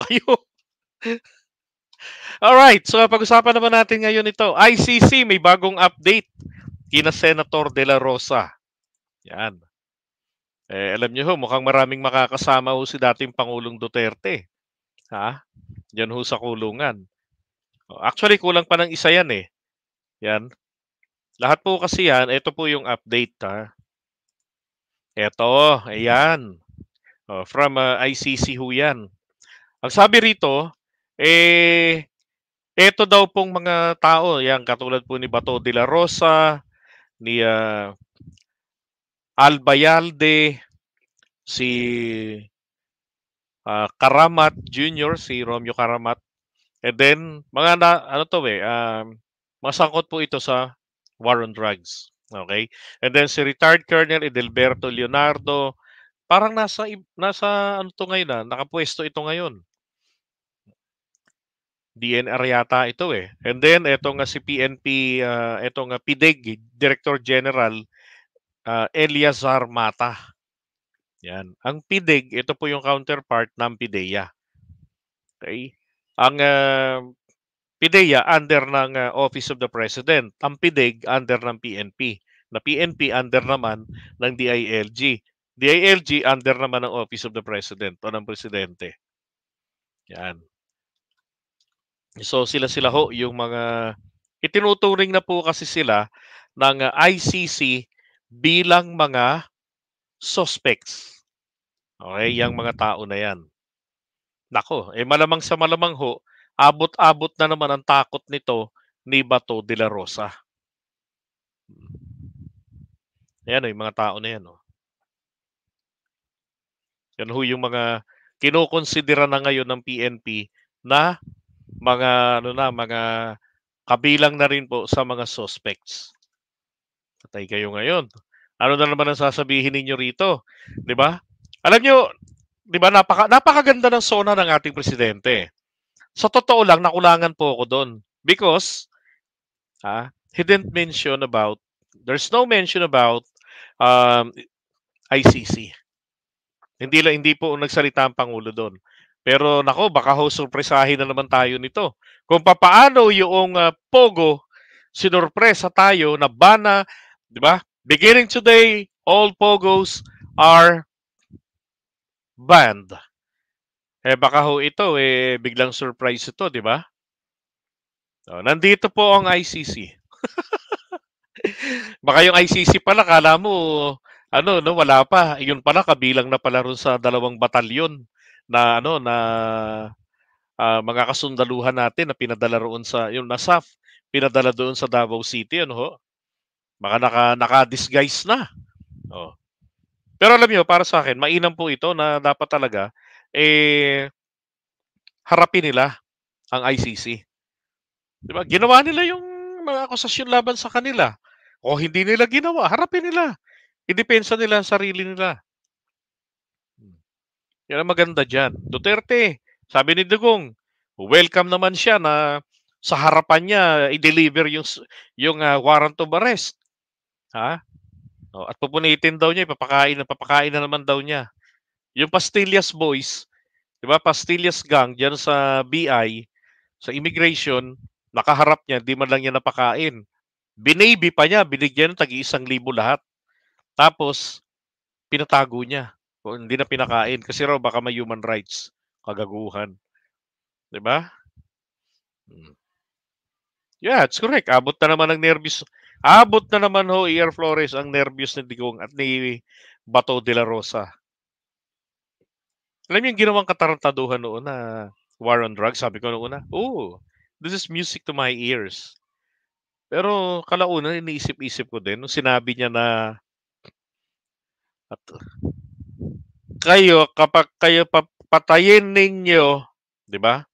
kayo. Alright, so pag-usapan naman natin ngayon ito. ICC may bagong update kina Senator De La Rosa. Yan. Alam niyo ho, mukhang maraming makakasama ho si dating Pangulong Duterte. Ha? Yan ho sa kulungan. Actually, kulang pa ng isa yan eh. Yan. Lahat po kasi yan, ito po yung update ha. Ito, ayan. From ICC ho yan. Ang sabi rito, ito daw pong mga tao, yan, katulad po ni Bato de la Rosa, ni Albayalde, si Karamat Jr., si Romeo Karamat, and then, mga sangkot po ito sa war on drugs. Okay? And then si retired Colonel Edelberto Leonardo, parang nasa ano to ngayon nakapwesto ito ngayon. DNR yata ito eh. And then ito nga si PNP, ito nga PIDEG Director General Eliazar Mata. Yan. Ang PIDEG, ito po yung counterpart ng PIDEA. Okay? Ang PIDEA under ng Office of the President, ang PIDEG under ng PNP. Na PNP under naman ng DILG. DILG under naman ng Office of the President o ng Presidente. Yan. So sila ho yung mga itinuturing na po kasi sila ng ICC bilang mga suspects. Okay, yung mga tao na yan. Nako, malamang sa malamang ho, abot-abot na naman ang takot nito ni Bato de la Rosa. Ayan yung mga tao na yan. Yan ho yung mga kinukonsidera na ngayon ng PNP na mga mga kabilang na rin po sa mga suspects. Patay kayo ngayon. Ano na naman ang sasabihin ninyo rito? 'Di ba? Alam nyo, 'di ba, napakaganda ng sona ng ating presidente. Sa totoo lang, nakulangan po ako doon. Because, he didn't mention about, there's no mention about ICC. Hindi po nagsalita ang Pangulo doon. Pero nako, baka ho surpresahin na naman tayo nito. Kung papaano yung Pogo, sinurpresa tayo na bana, 'di ba? Beginning today, all Pogos are banned. Baka ho ito biglang surprise ito, 'di ba? So, nandito po ang ICC. Baka yung ICC pala kala mo wala pa. Yun pala kabilang na pala ron sa 2 batalyon na mga kasundaluhan natin na pinadala roon sa yung NASAF, pinadala doon sa Davao City, ho. Baka naka-disguise na. Oh. Pero alam niyo, para sa akin, mainam po ito na dapat talaga harapin nila ang ICC. 'Di ba? Ginawa nila yung mga akusasyon laban sa kanila. O hindi nila ginawa, harapin nila. Idepensa nila ang sarili nila. Yan ang maganda dyan. Duterte, sabi ni Dugong, welcome naman siya na sa harapan niya i-deliver yung warrant of arrest. Ha? At pupunitin daw niya, papakain na naman daw niya. Yung Pastillas Boys, 'di ba? Pastillas Gang diyan sa BI, sa immigration, nakaharap niya, di man lang niya napakain. Binaby pa niya, binigyan ng tagi-1,000 lahat. Tapos pinatago niya. O hindi na pinakain kasi raw baka may human rights kagaguhan. 'Di ba? Yeah, it's correct. Abot na naman ang nervyos. Abot na naman ho, E.R. Flores, ang nervyos ni Digong at ni Bato de la Rosa. Alam niyo yung ginawang katarantaduhan noon na war on drugs, sabi ko noon this is music to my ears. Pero kalaunan, iniisip-isip ko din, nung sinabi niya na kapag kayo patayin ninyo, di ba?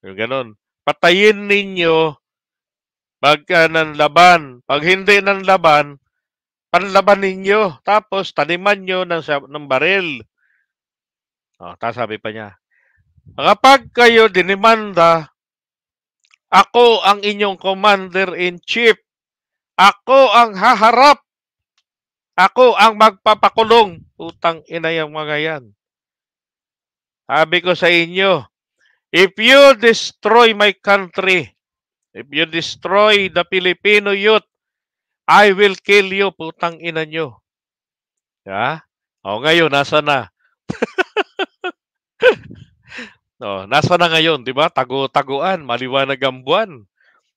Yung ganon. Patayin ninyo pagka ng laban. Pag hindi ng laban, panlaban ninyo. Tapos taniman nyo ng baril. Tapos sabi pa niya, kapag kayo dinimanda, ako ang inyong commander-in-chief. Ako ang haharap. Ako ang magpapakulong. Utang ina yung mga yan. Sabi ko sa inyo, If you destroy my country, if you destroy the Filipino youth, I will kill you, putang ina nyo. Ha? O ngayon, nasa na? O, nasa na ngayon, di ba? Tago-taguan, maliwanag ang buwan.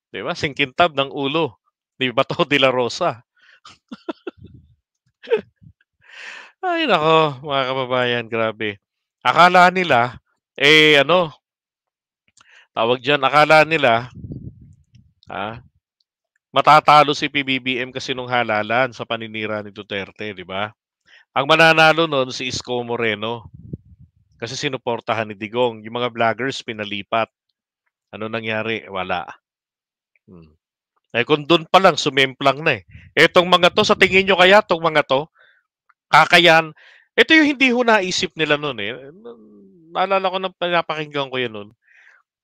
Di ba? Singkintab ng ulo ni Bato de la Rosa. Ay, nako, mga kababayan, grabe. Akala nila, tawag dyan, akala nila, ah, matatalo si PBBM kasi nung halalan sa paninira ni Duterte, di ba? Ang mananalo nun si Isko Moreno kasi sinuportahan ni Digong. Yung mga vloggers pinalipat. Ano nangyari? Wala. Hmm. Eh kung doon pa lang, sumemplang na eh. Etong mga to, sa tingin nyo kaya, tong mga to, kakayan, ito yung hindi ho naisip nila noon eh. Naalala ko nang pinapakinggan ko yan noon.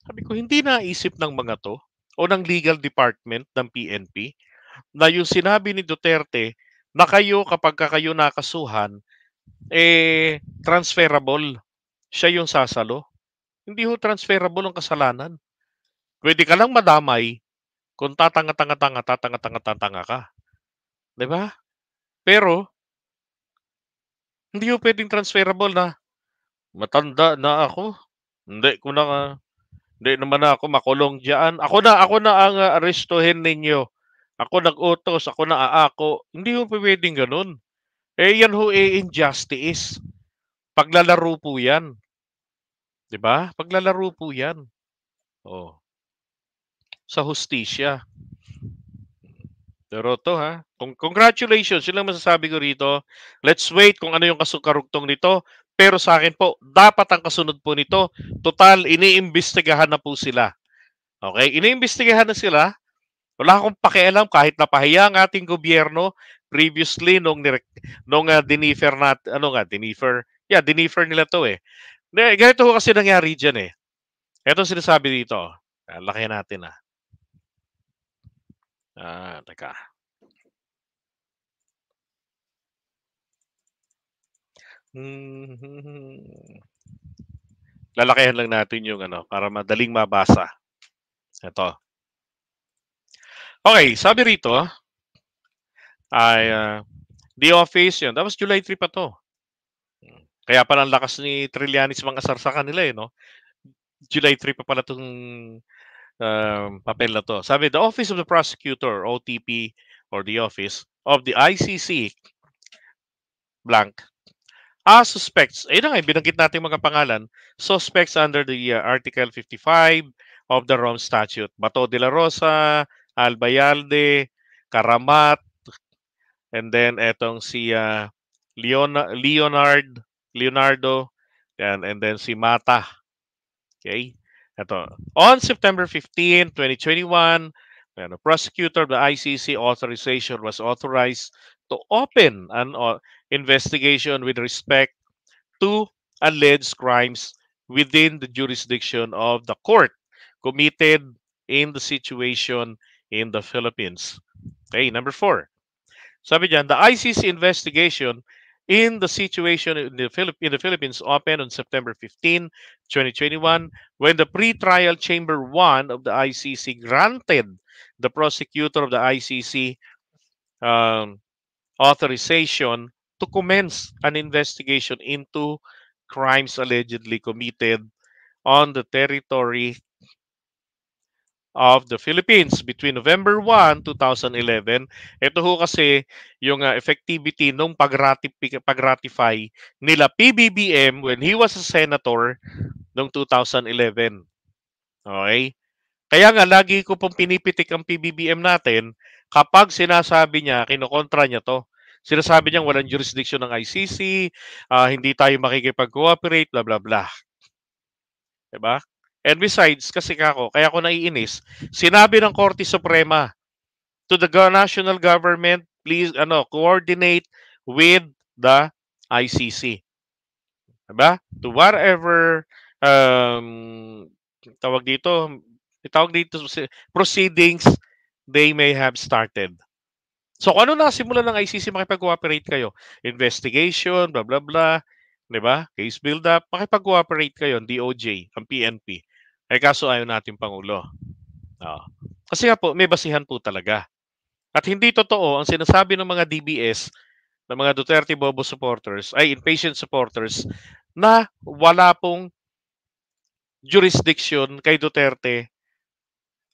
Sabi ko, hindi naisip ng mga to o ng legal department ng PNP na yung sinabi ni Duterte na kayo kapag kayo nakasuhan, transferable. Siya yung sasalo. Hindi ho transferable ang kasalanan. Pwede ka lang madamay kung tatanga-tanga ka. 'Di ba? Pero, hindi ho pwedeng transferable na matanda na ako. Hindi ko na hindi naman ako makulong diyan. Ako na ang arestuhin ninyo. Ako nag-utos, ako na aako. Hindi ho pwedeng ganun. Yan ho injustice. Paglalaro po yan. 'Di ba? Paglalaro po yan. Oh, sa hustisya. Pero to ha, congratulations, yun lang masasabi ko rito. Let's wait kung ano yung kasukarugtong nito. Pero sa akin po, dapat ang kasunod po nito, total, iniimbestigahan na po sila. Okay? Iniimbestigahan na sila. Wala akong pakialam kahit napahiya ang ating gobyerno previously nung dinifer dinifer. Yeah, dinifer nila to eh. Ganito ho kasi nangyari diyan eh. Ito sinasabi dito. Laki natin ah. Teka. Lalakihan lang natin yung para madaling mabasa. Ito. Okay, sabi rito ay The Office yun. Tapos July 3 pa to. Kaya pala ang lakas ni Trillanes mangasar sa kanila eh, no? July 3 pa pala itong papel na to. Sabi, the Office of the Prosecutor, OTP, or the Office of the ICC, blank, suspects, ayun na nga, binanggit natin mga pangalan, suspects under the Article 55 of the Rome Statute. Bato de la Rosa, Albayalde, Karamat, and then etong si Leonardo, and then si Mata. Okay? Ito. On September 15, 2021, the prosecutor of the ICC authorization was authorized to open an investigation with respect to alleged crimes within the jurisdiction of the court committed in the situation in the Philippines. Okay, number 4. Sabi diyan, the ICC investigation in the situation in the Philippines opened on September 15, 2021 when the pre-trial chamber 1 of the ICC granted the prosecutor of the ICC authorization to commence an investigation into crimes allegedly committed on the territory of the Philippines between November 1, 2011. Ito ho kasi yung effectivity nung pag-ratify nila PBBM when he was a senator noong 2011. Okay? Kaya nga lagi ko pong pinipitik ang PBBM natin kapag sinasabi niya, kinokontra niya to. Sinasabi niya walang jurisdiction ng ICC, hindi tayo makikipag-cooperate, blah blah blah. Diba? And besides, kasi kaya ako naiinis, sinabi ng Korte Suprema to the national government, please coordinate with the ICC. Diba? To whatever tawag dito proceedings they may have started. So kung ano nasimulan ng ICC, makipag-cooperate kayo. Investigation, blah blah blah, 'di ba? Case build up, makipag-cooperate kayo, DOJ, ang PNP. Kaso ayaw natin Pangulo. Kasi nga po, may basihan po talaga. At hindi totoo ang sinasabi ng mga DBS, ng mga Duterte Bobo supporters, ay impatient supporters, na wala pong jurisdiction kay Duterte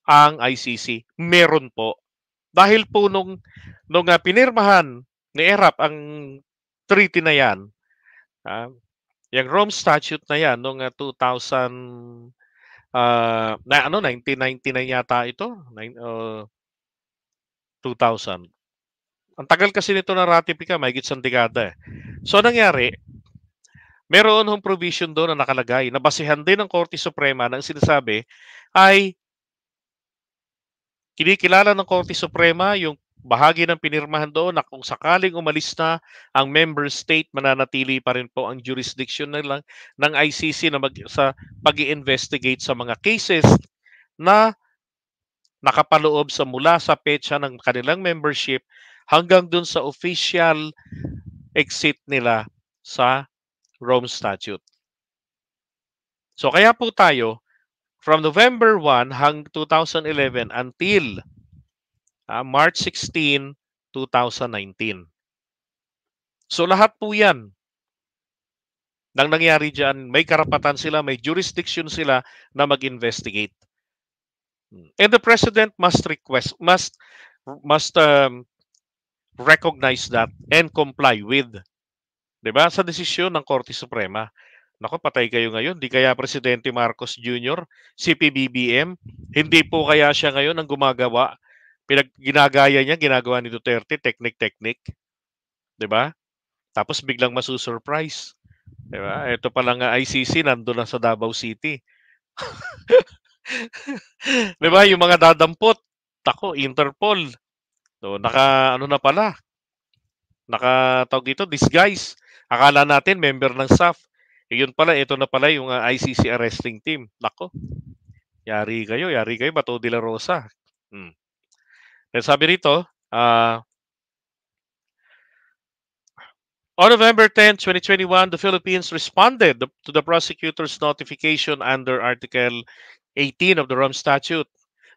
ang ICC. Meron po. Dahil po nung pinirmahan ni ERAP ang treaty na yan, yung Rome Statute na yan, noong 2000, 1999 yata ito, 2000. Ang tagal kasi nito na ratifika, mahigit isang dekada. So, nangyari, meron hong provision doon na nakalagay, na basihan din ng Korte Suprema na sinasabi ay kinikilala ng Korte Suprema yung bahagi ng pinirmahan doon na kung sakaling umalis na ang member state, mananatili pa rin po ang jurisdiction ng ICC na sa pag-i-investigate sa mga cases na nakapaloob sa mula sa petsa ng kanilang membership hanggang dun sa official exit nila sa Rome Statute. So kaya po tayo, from November 1 hanggang 2011 until March 16, 2019. So lahat po yan nang nangyari dyan, may karapatan sila, may jurisdiction sila na mag-investigate. And the President must recognize that and comply with, diba, sa desisyon ng Korte Suprema. Nako, patay kayo ngayon. Di kaya Presidente Marcos Jr., si PBBM, hindi po kaya siya ngayon ang gumagawa, ginagaya niya, ginagawa ni Duterte, technique. Diba? Tapos biglang masusurprise. Diba? Ito pala nga ICC, nandun na sa Davao City. Diba? Yung mga dadampot, tako, Interpol. So, na pala. Nakatawag dito, disguise. Akala natin, member ng SAF. Yun pala, ito na pala yung ICC arresting team. Nako, yari kayo, Bato de la Rosa. Then sabi rito, on November 10, 2021, the Philippines responded to the prosecutor's notification under Article 18 of the Rome Statute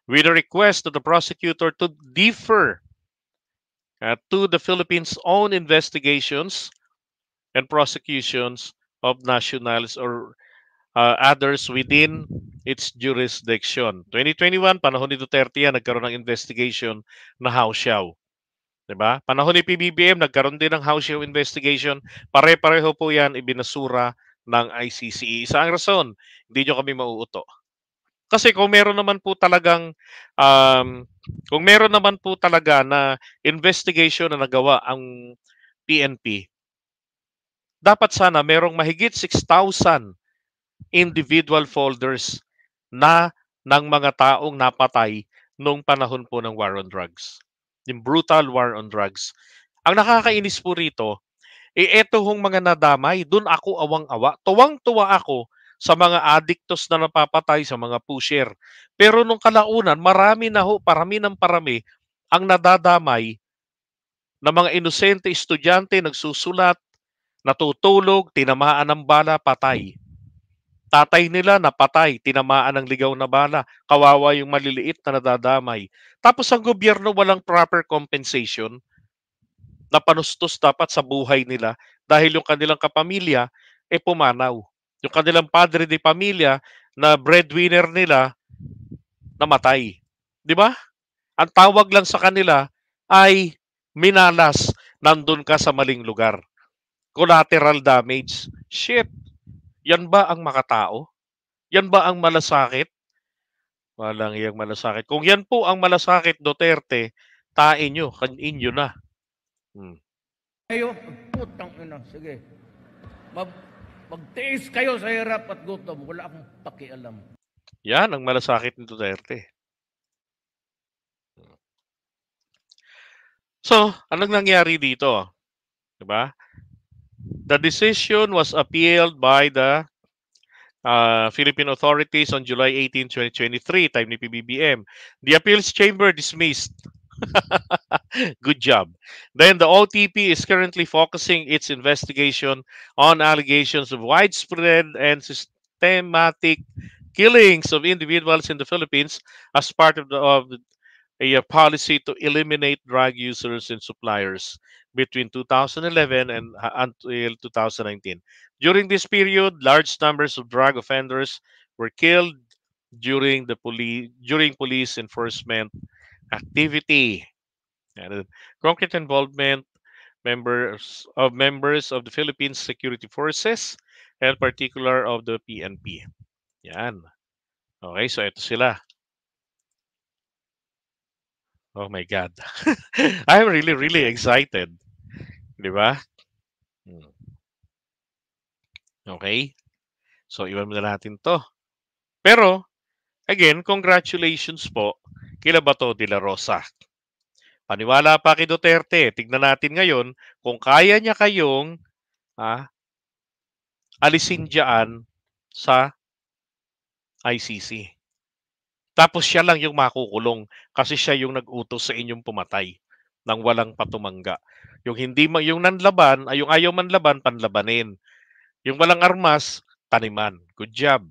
with a request to the prosecutor to defer to the Philippines' own investigations and prosecutions of nationals or others within its jurisdiction. 2021, panahon ni Duterte yan, nagkaroon ng investigation na Hausyaw. Diba? Panahon ni PBBM, nagkaroon din ng Hausyaw investigation. Pare-pareho po yan ibinasura ng ICC. Isa ang rason, hindi nyo kami mauuto. Kasi kung meron naman po talagang na investigation na nagawa ang PNP, dapat sana merong mahigit 6,000 individual folders na ng mga taong napatay nung panahon po ng war on drugs. Yung brutal war on drugs. Ang nakakainis po rito, eto hong mga nadamay, dun ako awang-awa. Tuwang-tuwa ako sa mga addictos na napapatay, sa mga pusher. Pero nung kalaunan, parami ng parami ang nadadamay na mga inosente estudyante, nagsusulat, natutulog, tinamaan ng bala, patay. Tatay nila napatay, tinamaan ng ligaw na bala. Kawawa yung maliliit na nadadamay. Tapos ang gobyerno walang proper compensation na panustos dapat sa buhay nila dahil yung kanilang kapamilya pumanaw. Yung kanilang padre de pamilya na breadwinner nila namatay. Di ba? Ang tawag lang sa kanila ay minalas, nandun ka sa maling lugar. Collateral damage. Shit. Yan ba ang makatao? Yan ba ang malasakit? Walang iyang malasakit. Kung yan po ang malasakit, Duterte, tain nyo, kanin nyo na. Kayo, putang ina, sige. Magtiis kayo sa hirap at gutom. Wala akong pakialam. Yan ang malasakit ni Duterte. So, anong nangyari dito? Diba? The decision was appealed by the Philippine authorities on July 18, 2023, time ni PBBM. The appeals chamber dismissed. Good job. Then the OTP is currently focusing its investigation on allegations of widespread and systematic killings of individuals in the Philippines as part of a policy to eliminate drug users and suppliers between 2011 and until 2019. During this period, large numbers of drug offenders were killed during police enforcement activity. And concrete involvement members of the Philippines Security Forces and particular of the PNP. Yan. Okay, so ito sila. Oh my God. I'm really, really excited. Di ba? Hmm. Okay. So, iwan muna natin to. Pero, again, congratulations po kila Bato de la Rosa. Paniwala pa kay Duterte. Tignan natin ngayon kung kaya niya kayong alisin dyan sa ICC. Tapos siya lang yung makukulong kasi siya yung nag-utos sa inyong pumatay nang walang patumangga. Yung hindi yung nanlaban, ay yung ayaw manlaban, panlabanin. Yung walang armas, taniman. Good job,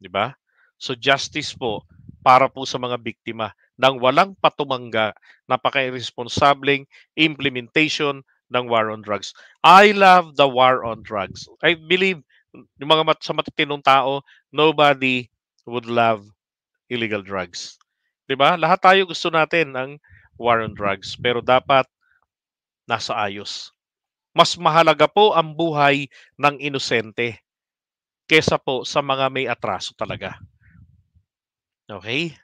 'di ba? So justice po para po sa mga biktima ng walang patumangga, napaka-irresponsableng implementation ng war on drugs. I love the war on drugs. I believe yung mga sa matitinong tao, nobody would love illegal drugs. 'Di ba? Lahat tayo gusto natin ng war on drugs, pero dapat nasa ayos. Mas mahalaga po ang buhay ng inosente kesa po sa mga may atraso talaga. Okay?